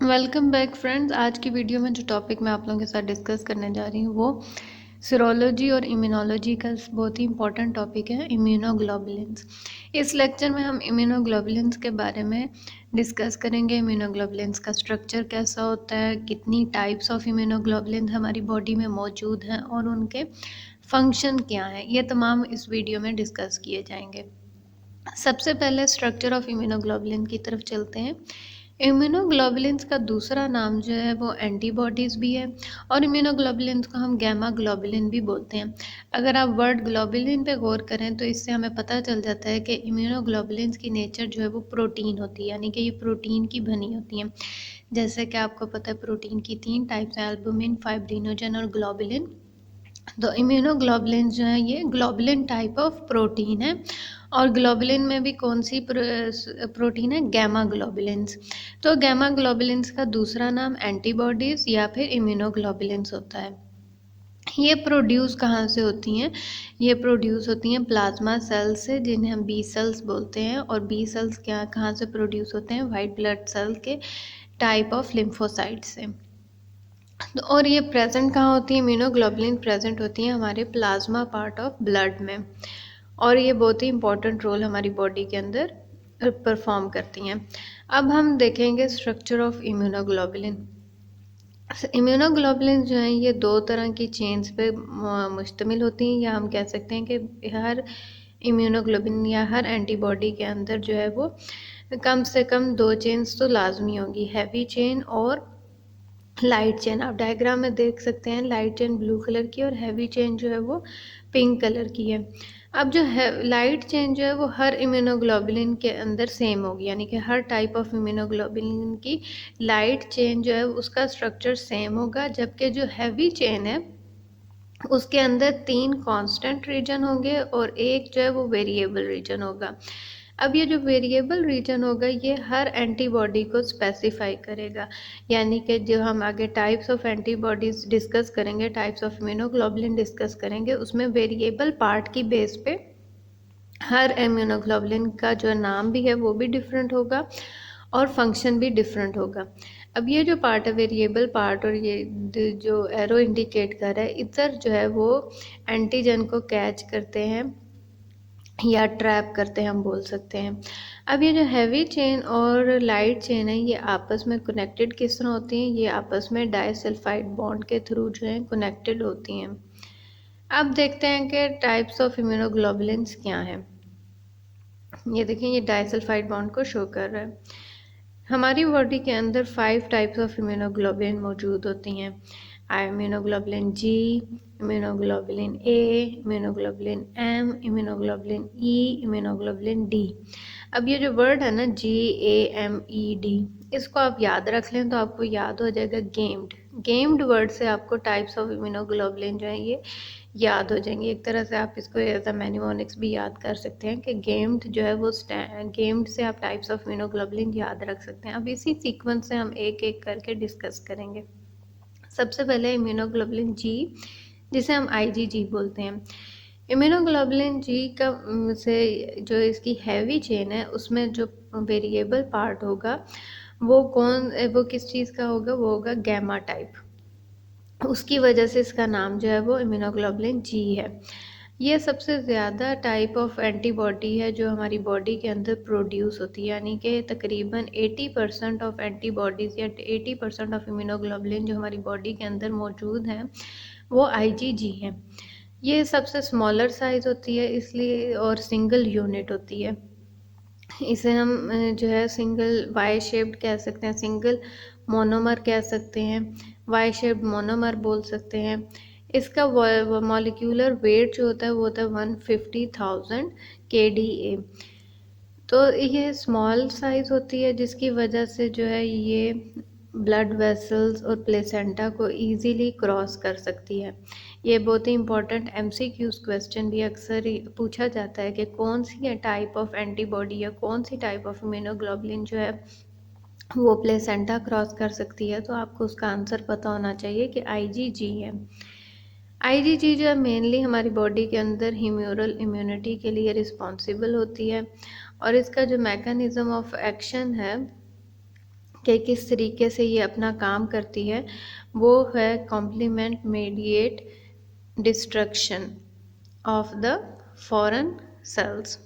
Welcome back friends. आज की video में जो टॉपिक मैं आप लोगों के साथ डिस्कस करने जा रही हूँ वो सीरोलॉजी और इम्यूनोलॉजी का बहुत ही इंपॉर्टेंट टॉपिक है, इम्यूनोग्लोबुलिन्स। इस लेक्चर में हम इम्यूनोग्लोबुलिन्स के बारे में डिस्कस करेंगे। इम्यूनोग्लोबुलिन्स का स्ट्रक्चर कैसा होता है, कितनी टाइप्स ऑफ इम्यूनोग्लोबुलिन्स हमारी बॉडी में मौजूद हैं और उनके फंक्शन क्या हैं, ये तमाम इस वीडियो में डिस्कस किए जाएंगे। सबसे पहले स्ट्रक्चर ऑफ इम्यूनोग्लोबुलिन की तरफ चलते हैं। इम्यूनोग्लोबुलिन्स का दूसरा नाम जो है वो एंटीबॉडीज़ भी है और इम्यूनोग्लोबुलिन्स को हम गैमा ग्लोबुलिन भी बोलते हैं। अगर आप वर्ड ग्लोबुलिन पे गौर करें तो इससे हमें पता चल जाता है कि इम्यूनोग्लोबुलिन्स की नेचर जो है वो प्रोटीन होती है, यानी कि ये प्रोटीन की बनी होती हैं। जैसे कि आपको पता है प्रोटीन की 3 टाइप्स हैं, एल्बुमिन, फाइब्रिनोजन और ग्लोबुलिन। तो इम्यूनोग्लोबुलिन जो है ये ग्लोबुलिन टाइप ऑफ प्रोटीन है और ग्लोबुलिन में भी कौन सी प्रोटीन है, गैमा ग्लोबुलिन्स। तो गैमा ग्लोबुलिन्स का दूसरा नाम एंटीबॉडीज़ या फिर इम्यूनोग्लोबुलिन्स होता है। ये प्रोड्यूस कहाँ से होती हैं? ये प्रोड्यूस होती हैं प्लाज्मा सेल्स से, जिन्हें हम बी सेल्स बोलते हैं। और बी सेल्स क्या कहाँ से प्रोड्यूस होते हैं? वाइट ब्लड सेल के टाइप ऑफ लिम्फोसाइट से। तो और ये प्रेजेंट कहाँ होती है? इम्यूनोग्लोबुलिन प्रेजेंट होती हैं हमारे प्लाज्मा पार्ट ऑफ ब्लड में और ये बहुत ही इंपॉर्टेंट रोल हमारी बॉडी के अंदर परफॉर्म करती हैं। अब हम देखेंगे स्ट्रक्चर ऑफ इम्यूनोग्लोबुलिन। इम्यूनोग्लोबुलिन जो हैं ये 2 तरह की चेन्स पे मुश्तमिल होती हैं, या हम कह सकते हैं कि हर इम्यूनोग्लोबुलिन या हर एंटीबॉडी के अंदर जो है वो कम से कम 2 चेन्स तो लाजमी होंगी, हैवी चेन और लाइट चेन। आप डायग्राम में देख सकते हैं, लाइट चेन ब्लू कलर की और हैवी चेन जो है वो पिंक कलर की है। अब जो है लाइट चेन जो है वो हर इम्यूनोग्लोबुलिन के अंदर सेम होगी, यानी कि हर टाइप ऑफ इम्यूनोग्लोबुलिन की लाइट चेन जो है उसका स्ट्रक्चर सेम होगा, जबकि जो हैवी चेन है उसके अंदर 3 कांस्टेंट रीजन होंगे और एक जो है वो वेरिएबल रीजन होगा। अब ये जो वेरिएबल रीजन होगा ये हर एंटीबॉडी को स्पेसिफाई करेगा, यानी कि जो हम आगे टाइप्स ऑफ एंटीबॉडीज डिस्कस करेंगे, टाइप्स ऑफ इम्यूनोग्लोबुलिन डिस्कस करेंगे, उसमें वेरिएबल पार्ट की बेस पे हर इम्यूनोग्लोबुलिन का जो नाम भी है वो भी डिफरेंट होगा और फंक्शन भी डिफरेंट होगा। अब ये जो पार्ट है वेरिएबल पार्ट, और ये जो एरो इंडिकेट कर रहा है, इधर जो है वो एंटीजन को कैच करते हैं या ट्रैप करते हैं, हम बोल सकते हैं। अब ये जो हैवी चेन और लाइट चेन है ये आपस में कनेक्टेड किस तरह होती हैं? ये आपस में डाइसल्फाइड बॉन्ड के थ्रू जो है कनेक्टेड होती हैं। अब देखते हैं कि टाइप्स ऑफ इम्यूनोग्लोबुलिन्स क्या हैं। ये देखें, ये डाइसल्फाइड बॉन्ड को शो कर रहा है। हमारी बॉडी के अंदर 5 टाइप्स ऑफ इम्यूनोग्लोबुलिन मौजूद होती हैं। Immunoglobulin G, immunoglobulin A, immunoglobulin M, immunoglobulin E, immunoglobulin D. अब ये जो वर्ड है ना GAMED, इसको आप याद रख लें तो आपको याद हो जाएगा गेम्ड। गेम्ड वर्ड से आपको टाइप्स ऑफ इम्यूनोग्लोबुलिन जो है ये याद हो जाएंगे। एक तरह से आप इसको एज अ मैन्यूमोनिक्स भी याद कर सकते हैं कि गेम्ड जो है वो गेम्ड से आप टाइप्स ऑफ इम्यूनोग्लोबुलिन याद रख सकते हैं। अब इसी सीक्वेंस से हम एक एक करके डिस्कस करेंगे। सबसे पहले इम्यूनोग्लोबुलिन जी, जिसे हम IgG बोलते हैं। इम्यूनोग्लोबुलिन जी का से जो इसकी हैवी चेन है उसमें जो वेरिएबल पार्ट होगा वो किस चीज़ का होगा? वो होगा गैमा टाइप। उसकी वजह से इसका नाम जो है वो इम्यूनोग्लोबुलिन जी है। ये सबसे ज़्यादा टाइप ऑफ एंटीबॉडी है जो हमारी बॉडी के अंदर प्रोड्यूस होती है, यानी कि तकरीबन 80% ऑफ एंटीबॉडीज़ या 80% ऑफ इम्यूनोग्लोबुलिन जो हमारी बॉडी के अंदर मौजूद हैं वो IgG हैं। ये सबसे स्मॉलर साइज़ होती है इसलिए, और सिंगल यूनिट होती है। इसे हम जो है सिंगल वाई शेप्ड कह सकते हैं, सिंगल मोनोमर कह सकते हैं, वाई शेप्ड मोनोमर बोल सकते हैं। इसका मॉलिक्यूलर वेट जो होता है वो होता है 150,000 kDa। तो ये स्मॉल साइज़ होती है जिसकी वजह से जो है ये ब्लड वेसल्स और प्लेसेंटा को इजीली क्रॉस कर सकती है। ये बहुत ही इंपॉर्टेंट MCQs क्वेश्चन भी अक्सर ही पूछा जाता है कि कौन सी टाइप ऑफ एंटीबॉडी या कौन सी टाइप ऑफ इम्यूनोग्लोबुलिन जो है वो प्लेसेंटा क्रॉस कर सकती है, तो आपको उसका आंसर पता होना चाहिए कि IgG है। IgG जो है मेनली हमारी बॉडी के अंदर ह्यूमरल इम्यूनिटी के लिए रिस्पॉन्सिबल होती है और इसका जो मैकेनिज़्म ऑफ एक्शन है कि किस तरीके से ये अपना काम करती है, वो है complement mediated destruction of the foreign cells.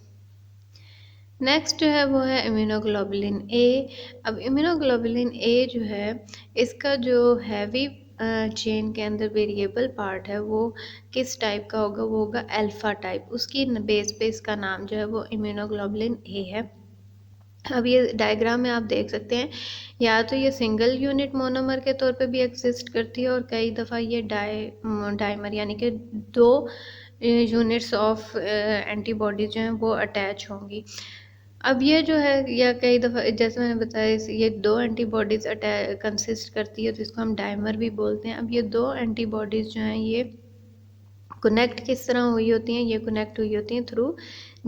Next जो है वो है इम्यूनोग्लोबुलिन ए। अब इम्यूनोग्लोबुलिन ए जो है, इसका जो हैवी चेन के अंदर वेरिएबल पार्ट है वो किस टाइप का होगा, वो होगा अल्फा टाइप। उसकी बेस पे इसका नाम जो है वो इम्यूनोग्लोबुलिन ए है। अब ये डायग्राम में आप देख सकते हैं, या तो ये सिंगल यूनिट मोनोमर के तौर पे भी एग्जिस्ट करती है और कई दफ़ा ये डाइमर यानी कि 2 यूनिट्स ऑफ एंटीबॉडीज जो हैं वो अटैच होंगी। अब ये जो है, या कई दफ़ा जैसे मैंने बताया, ये 2 एंटीबॉडीज कंसिस्ट करती है, तो इसको हम डाइमर भी बोलते हैं। अब ये 2 एंटीबॉडीज जो हैं ये कनेक्ट किस तरह हुई होती हैं, ये कनेक्ट हुई होती हैं थ्रू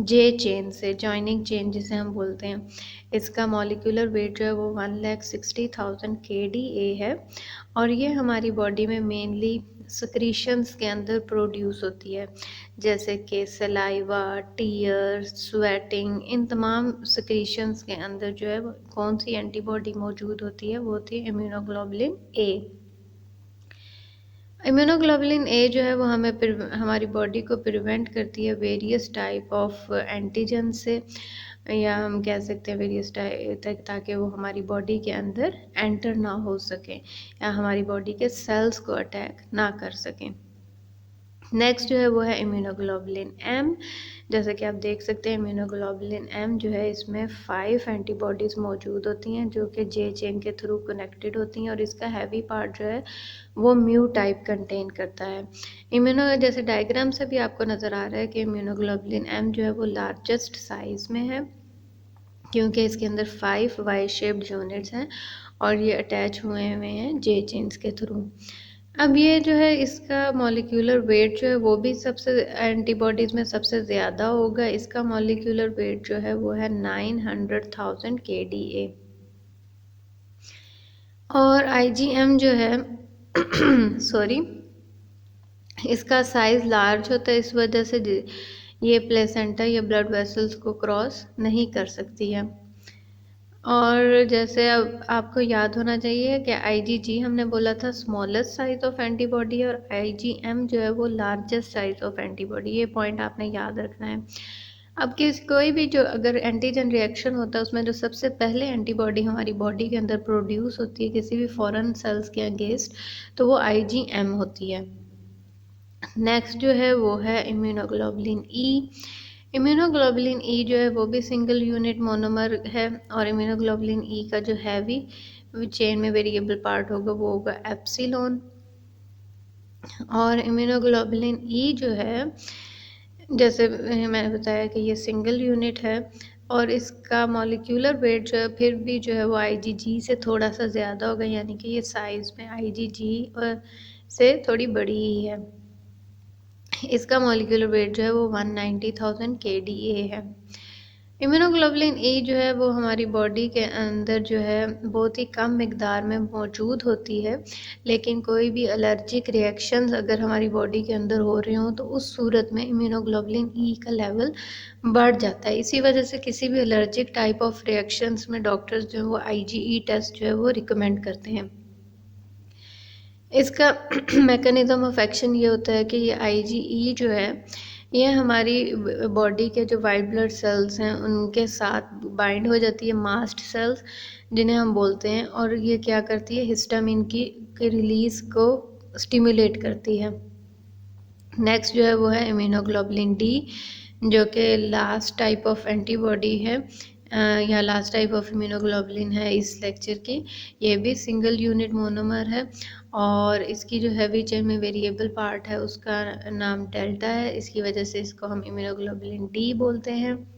जे चेन से, जॉइनिंग चेन जिसे हम बोलते हैं। इसका मॉलिक्यूलर वेट जो है वो 1,60,000 kDa है और ये हमारी बॉडी में मेनली सक्रीशंस के अंदर प्रोड्यूस होती है, जैसे कि सलाइवा, टीयर, स्वेटिंग। इन तमाम सक्रीशंस के अंदर जो है कौन सी एंटीबॉडी मौजूद होती है, वो होती है इम्यूनोग्लोबुलिन ए। इम्यूनोग्लोबुलिन ए जो है वो हमारी बॉडी को प्रिवेंट करती है वेरियस टाइप ऑफ एंटीजन से, या हम कह सकते हैं वेरियस टाइप, ताकि वो हमारी बॉडी के अंदर एंटर ना हो सके या हमारी बॉडी के सेल्स को अटैक ना कर सकें। नेक्स्ट जो है वो है इम्यूनोग्लोबुलिन एम। जैसे कि आप देख सकते हैं इम्यूनोग्लोबुलिन एम जो है, इसमें 5 एंटीबॉडीज़ मौजूद होती हैं जो कि जे चेन के थ्रू कनेक्टेड होती हैं और इसका हैवी पार्ट जो है वो म्यू टाइप कंटेन करता है। जैसे डायग्राम से भी आपको नज़र आ रहा है कि इम्यूनोग्लोबुलिन एम जो है वो लार्जेस्ट साइज़ में है, क्योंकि इसके अंदर 5 वाई शेप्ड यूनिट्स हैं और ये अटैच हुए हैं जे चेन्स के थ्रू। अब ये जो है, इसका मॉलिक्यूलर वेट जो है वो भी सबसे एंटीबॉडीज़ में सबसे ज़्यादा होगा। इसका मॉलिक्यूलर वेट जो है वो है 900,000 kDa। और IgM जो है सॉरी, इसका साइज़ लार्ज होता है, इस वजह से ये प्लेसेंटा या ब्लड वेसल्स को क्रॉस नहीं कर सकती है। और जैसे अब आपको याद होना चाहिए कि IgG हमने बोला था स्मॉलेस्ट साइज ऑफ एंटीबॉडी और IgM जो है वो लार्जेस्ट साइज ऑफ एंटीबॉडी। ये पॉइंट आपने याद रखना है। अब कोई भी जो अगर एंटीजन रिएक्शन होता है उसमें जो सबसे पहले एंटीबॉडी हमारी बॉडी के अंदर प्रोड्यूस होती है किसी भी फॉरेन सेल्स के अगेंस्ट, तो वो IgM होती है। नेक्स्ट जो है वो है इम्यूनोग्लोबुलिन ई। इम्यूनोग्लोबुलिन ई जो है वो भी सिंगल यूनिट मोनोमर है और इम्यूनोग्लोबुलिन ई का जो हैवी चेन में वेरिएबल पार्ट होगा वो होगा एप्सिलॉन। और इम्यूनोग्लोबुलिन ई जो है, जैसे मैंने बताया कि ये सिंगल यूनिट है और इसका मॉलिक्यूलर वेट जो है फिर भी जो है वो IgG से थोड़ा सा ज़्यादा होगा, यानी कि ये साइज़ में IgG से थोड़ी बड़ी ही है। इसका मॉलिक्यूलर वेट जो है वो 190,000 kDa है। इम्यूनोग्लोबुलिन ई जो है वो हमारी बॉडी के अंदर जो है बहुत ही कम मिकदार में मौजूद होती है, लेकिन कोई भी एलर्जिक रिएक्शंस अगर हमारी बॉडी के अंदर हो रहे हों तो उस सूरत में इम्यूनोग्लोबुलिन ई का लेवल बढ़ जाता है। इसी वजह से किसी भी एलर्जिक टाइप ऑफ रिएक्शंस में डॉक्टर्स जो है वो IgE टेस्ट जो है वो रिकमेंड करते हैं। इसका मैकेनिज़्म ऑफ एक्शन ये होता है कि ये IgE जो है ये हमारी बॉडी के जो वाइट ब्लड सेल्स हैं उनके साथ बाइंड हो जाती है, मास्ट सेल्स जिन्हें हम बोलते हैं, और ये क्या करती है, हिस्टामिन की रिलीज़ को स्टिमुलेट करती है। नेक्स्ट जो है वो है इम्यूनोग्लोबुलिन डी, जो कि लास्ट टाइप ऑफ एंटीबॉडी है या लास्ट टाइप ऑफ इम्यूनोग्लोबुलिन है इस लेक्चर की। ये भी सिंगल यूनिट मोनोमर है और इसकी जो हैवी चेन में वेरिएबल पार्ट है उसका नाम डेल्टा है, इसकी वजह से इसको हम इम्यूनोग्लोबुलिन डी बोलते हैं।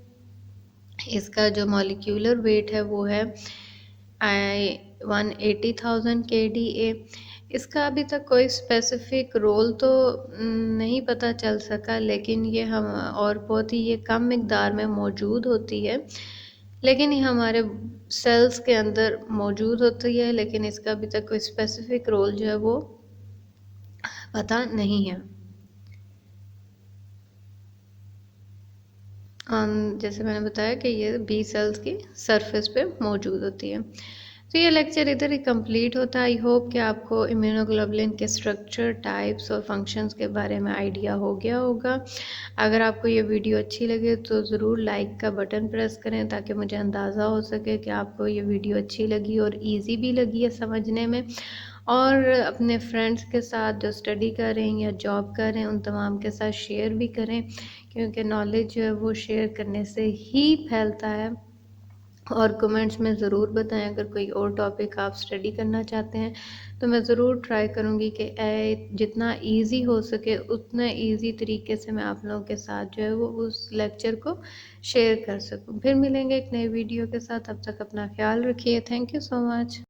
इसका जो मॉलिक्यूलर वेट है वो है 180,000 kDa। इसका अभी तक कोई स्पेसिफिक रोल तो नहीं पता चल सका, लेकिन ये हम और बहुत ही ये कम मिकदार में मौजूद होती है, लेकिन ये हमारे सेल्स के अंदर मौजूद होती है, लेकिन इसका अभी तक कोई स्पेसिफिक रोल जो है वो पता नहीं है। जैसे मैंने बताया कि ये बी सेल्स की सरफेस पे मौजूद होती है। तो ये लेक्चर इधर ही कंप्लीट होता है। आई होप कि आपको इम्यूनोग्लोबुलिन के स्ट्रक्चर, टाइप्स और फंक्शंस के बारे में आइडिया हो गया होगा। अगर आपको ये वीडियो अच्छी लगे तो ज़रूर लाइक का बटन प्रेस करें ताकि मुझे अंदाज़ा हो सके कि आपको ये वीडियो अच्छी लगी और इजी भी लगी है समझने में। और अपने फ्रेंड्स के साथ जो स्टडी कर रहे हैं या जॉब कर रहे हैं उन तमाम के साथ शेयर भी करें, क्योंकि नॉलेज जो है वो शेयर करने से ही फैलता है। और कमेंट्स में ज़रूर बताएं अगर कोई और टॉपिक आप स्टडी करना चाहते हैं, तो मैं ज़रूर ट्राई करूँगी कि जितना इजी हो सके उतना इजी तरीके से मैं आप लोगों के साथ जो है वो उस लेक्चर को शेयर कर सकूँ। फिर मिलेंगे एक नए वीडियो के साथ, तब तक अपना ख्याल रखिए। Thank you so much.